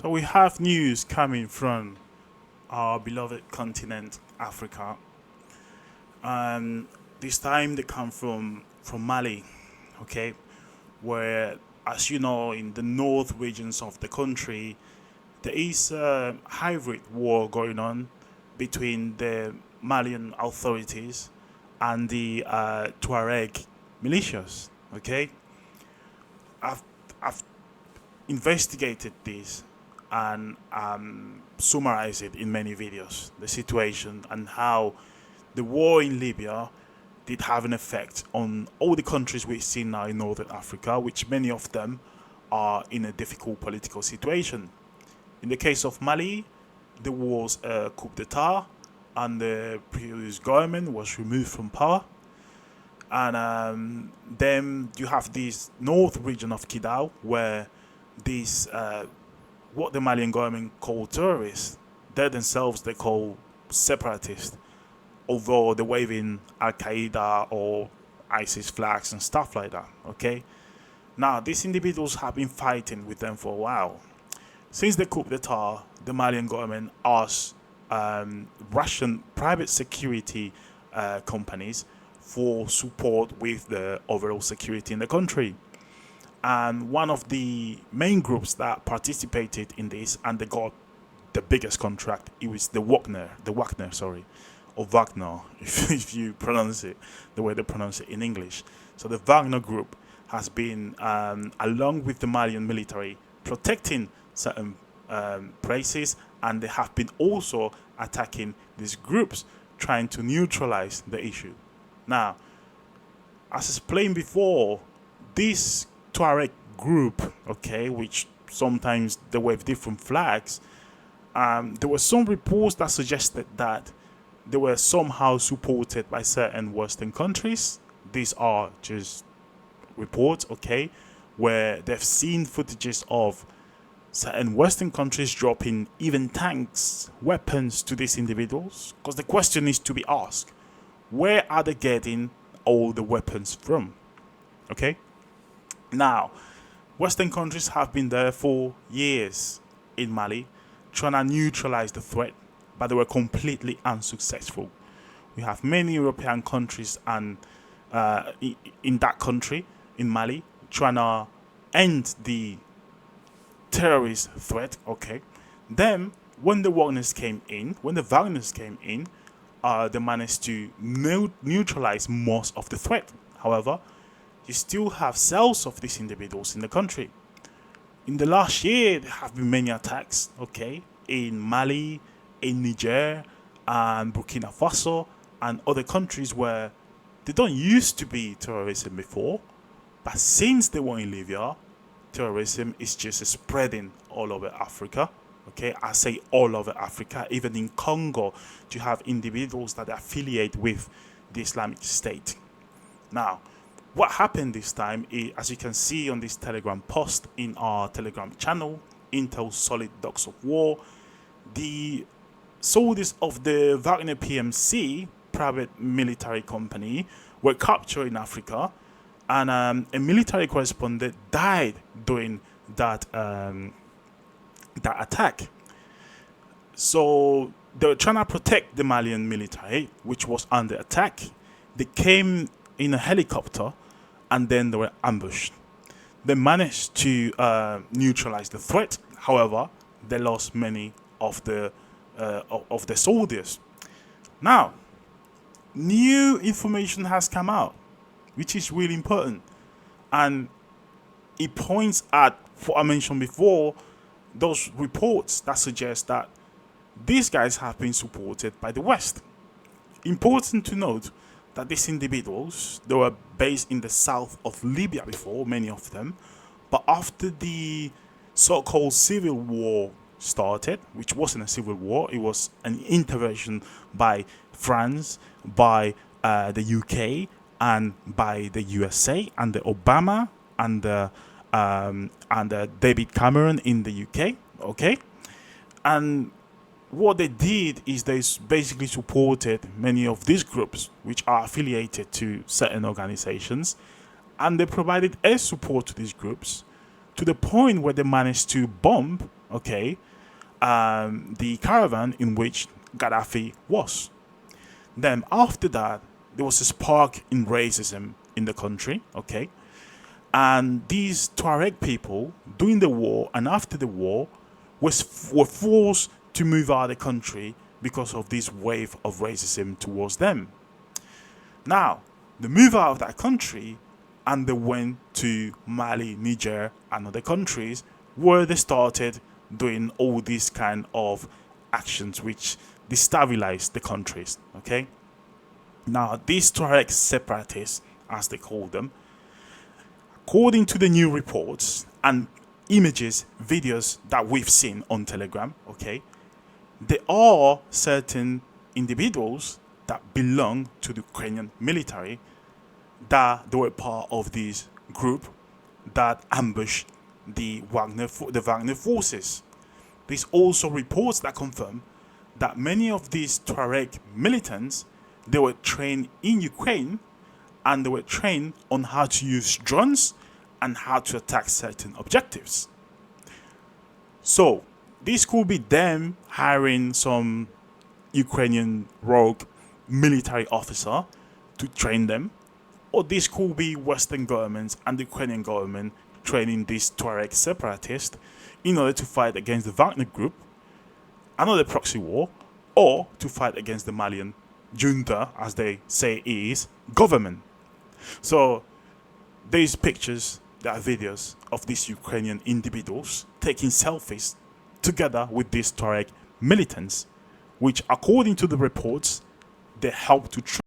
So we have news coming from our beloved continent, Africa. And this time they come from Mali, okay, where, as you know, in the north regions of the country, there is a hybrid war going on between the Malian authorities and the Tuareg militias. Okay, I've I've investigated this and summarized it in many videos. The situation and how the war in Libya did have an effect on all the countries we see now in Northern Africa, which many of them are in a difficult political situation. In the case of Mali, there was a coup d'etat and the previous government was removed from power. And then you have this north region of Kidal where these, what the Malian government call terrorists, they themselves they call separatists, although they're waving Al Qaeda or ISIS flags and stuff like that. Okay, now these individuals have been fighting with them for a while. Since the coup d'etat, the Malian government asked Russian private security companies for support with the overall security in the country. And one of the main groups that participated in this and they got the biggest contract, it was the Wagner, sorry, or Wagner, if you pronounce it the way they pronounce it in English. So the Wagner group has been, along with the Malian military, protecting certain places, and they have been also attacking these groups, trying to neutralize the issue. Now, as explained before, this Tuareg group, okay, which sometimes they wave different flags, there were some reports that suggested that they were somehow supported by certain Western countries. These are just reports, okay, where they've seen footages of certain Western countries dropping even tanks, weapons to these individuals. Because the question is to be asked, where are they getting all the weapons from? Okay? Now, Western countries have been there for years in Mali, trying to neutralize the threat, but they were completely unsuccessful. We have many European countries and in that country, in Mali, trying to end the terrorist threat. Okay, then when the Wagners came in, they managed to neutralize most of the threat. However, you still have cells of these individuals in the country. In the last year, there have been many attacks, okay, in Mali, in Niger, and Burkina Faso, and other countries where they don't used to be terrorism before, but since they were in Libya, terrorism is just spreading all over Africa. Okay, I say all over Africa, even in Congo, you have individuals that affiliate with the Islamic State. Now, what happened this time is, as you can see on this Telegram post in our Telegram channel, Intel Solid Dogs of War, the soldiers of the Wagner PMC, private military company, were captured in Africa, and a military correspondent died during that attack. So they were trying to protect the Malian military, which was under attack. They came in a helicopter, and then they were ambushed. They managed to neutralize the threat. However, they lost many of the soldiers. Now, new information has come out, which is really important, and it points at what I mentioned before, those reports that suggest that these guys have been supported by the West. Important to note that these individuals, they were based in the south of Libya before, many of them, but after the so-called civil war started, which wasn't a civil war, it was an intervention by France, by the UK, and by the USA, and the Obama, and the David Cameron in the UK, okay? And what they did is they basically supported many of these groups which are affiliated to certain organizations, and they provided air support to these groups to the point where they managed to bomb okay, the caravan in which Gaddafi was. Then after that, there was a spark in racism in the country, okay, and these Tuareg people during the war and after the war were forced to move out of the country because of this wave of racism towards them. Now, they move out of that country and they went to Mali, Niger, and other countries where they started doing all these kind of actions which destabilized the countries. Okay. Now, these Tuareg separatists, as they call them, according to the new reports and images, videos that we've seen on Telegram, okay, there are certain individuals that belong to the Ukrainian military that they were part of this group that ambushed the Wagner forces. There's also reports that confirm that many of these Tuareg militants, they were trained in Ukraine and they were trained on how to use drones and how to attack certain objectives. So this could be them hiring some Ukrainian rogue military officer to train them, or this could be Western governments and the Ukrainian government training these Tuareg separatists in order to fight against the Wagner group, another proxy war, or to fight against the Malian junta, as they say is, government. So these pictures, there are videos of these Ukrainian individuals taking selfies together with these Tuareg militants, which according to the reports, they help to